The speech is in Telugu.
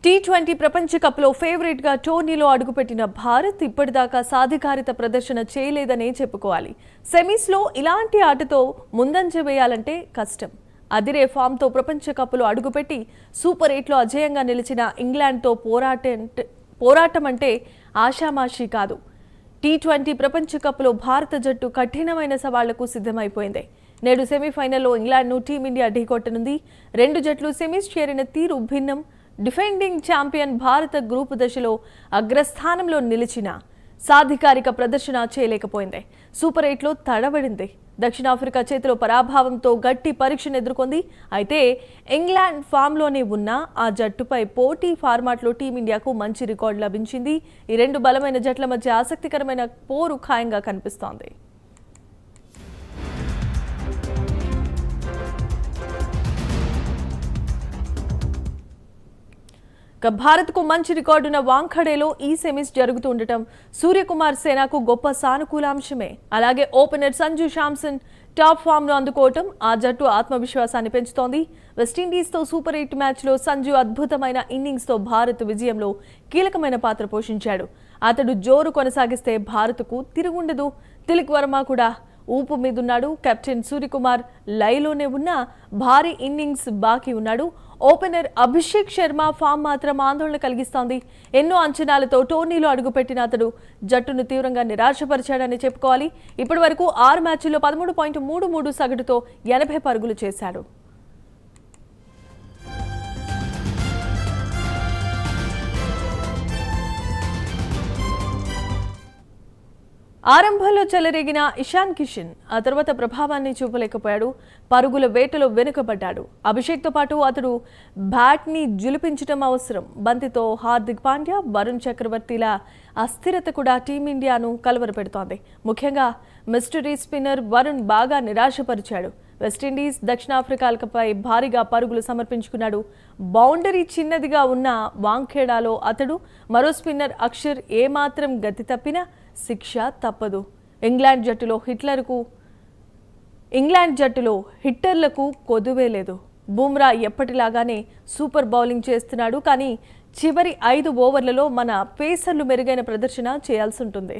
టీ20 ప్రపంచ కప్లో ఫేవరెట్గా టోర్నీలో అడుగుపెట్టిన భారత్ ఇప్పటిదాకా సాధికారిత ప్రదర్శన చేయలేదనే చెప్పుకోవాలి. సెమీస్లో ఇలాంటి ఆటతో ముందంజ వేయాలంటే కష్టం. అదిరే ఫామ్తో ప్రపంచ కప్లో అడుగుపెట్టి సూపర్ 8లో అజేయంగా నిలిచిన ఇంగ్లాండ్తో పోరాటం అంటే ఆషామాషీ కాదు. టీ20 ప్రపంచ కప్లో భారత జట్టు కఠినమైన సవాళ్లకు సిద్ధమైపోయింది. నేడు సెమీఫైనల్లో ఇంగ్లాండ్ను టీమిండియా ఢీకొట్టనుంది. రెండు జట్లు సెమీస్ చేరిన తీరు భిన్నం. డిఫెండింగ్ ఛాంపియన్ భారత గ్రూపు దశలో అగ్రస్థానంలో నిలిచిన సాధికారిక ప్రదర్శన చేయలేకపోయింది. సూపర్ 8లో తడబడింది. దక్షిణాఫ్రికా చేతిలో పరాభవంతో గట్టి పరీక్షను ఎదుర్కొంది. అయితే ఇంగ్లాండ్ ఫామ్లోనే ఉన్న ఆ జట్టుపై పోటీ ఫార్మాట్లో టీమిండియాకు మంచి రికార్డు లభించింది. ఈ రెండు బలమైన జట్ల మధ్య ఆసక్తికరమైన పోరు ఖాయంగా కనిపిస్తోంది. భారత్కు మంచి రికార్డున్న వాంఖడేలో ఈ సెమీస్ జరుగుతూ ఉండటం సూర్యకుమార్ సేనాకు గొప్ప సానుకూలాంశమే. అలాగే ఓపెనర్ సంజు శాంసన్ టాప్ ఫామ్ను అందుకోవటం ఆ జట్టు ఆత్మవిశ్వాసాన్ని పెంచుతోంది. వెస్టిండీస్తో సూపర్ 8 మ్యాచ్లో సంజు అద్భుతమైన ఇన్నింగ్స్తో భారత్ విజయంలో కీలకమైన పాత్ర పోషించాడు. అతడు జోరు కొనసాగిస్తే భారత్కు తిరుగుండదు. తిలక్ వర్మ కూడా ఊపు మీదున్నాడు. కెప్టెన్ సూర్యకుమార్ లైలోనే ఉన్న భారీ ఇన్నింగ్స్ బాకీ ఉన్నాడు. ఓపెనర్ అభిషేక్ శర్మ ఫామ్ మాత్రం ఆందోళన కలిగిస్తోంది. ఎన్నో అంచనాలతో టోర్నీలో అడుగుపెట్టిన అతడు జట్టును తీవ్రంగా నిరాశపరిచాడని చెప్పుకోవాలి. ఇప్పటి వరకు 6 మ్యాచ్ల్లో 13.33 సగటుతో 80 పరుగులు చేశాడు. ఆరంభంలో చెలరేగిన ఇషాన్ కిషన్ ఆ తర్వాత ప్రభావాన్ని చూపలేకపోయాడు. పరుగుల వేటలో వెనుకబడ్డాడు. అభిషేక్తో పాటు అతడు బ్యాట్ని జులిపించడం అవసరం. బంతితో హార్దిక్ పాండ్యా, వరుణ్ చక్రవర్తిల అస్థిరత కూడా టీమిండియాను కలవరపెడుతోంది. ముఖ్యంగా మిస్టరీ స్పిన్నర్ వరుణ్ బాగా నిరాశపరిచాడు. వెస్టిండీస్ దక్షిణాఫ్రికాలపై భారీగా పరుగులు సమర్పించుకున్నాడు. బౌండరీ చిన్నదిగా ఉన్న వాంఖేడాలో అతడు మరో స్పిన్నర్ అక్షర్ ఏమాత్రం గతి తప్పినా శిక్ష తప్పదు. ఇంగ్లాండ్ జట్టులో హిట్టర్లకు కొదువే లేదు. బుమ్రా ఎప్పటిలాగానే సూపర్ బౌలింగ్ చేస్తున్నాడు. కానీ చివరి 5 ఓవర్లలో మన పేసర్లు మెరుగైన ప్రదర్శన చేయాల్సి ఉంటుంది.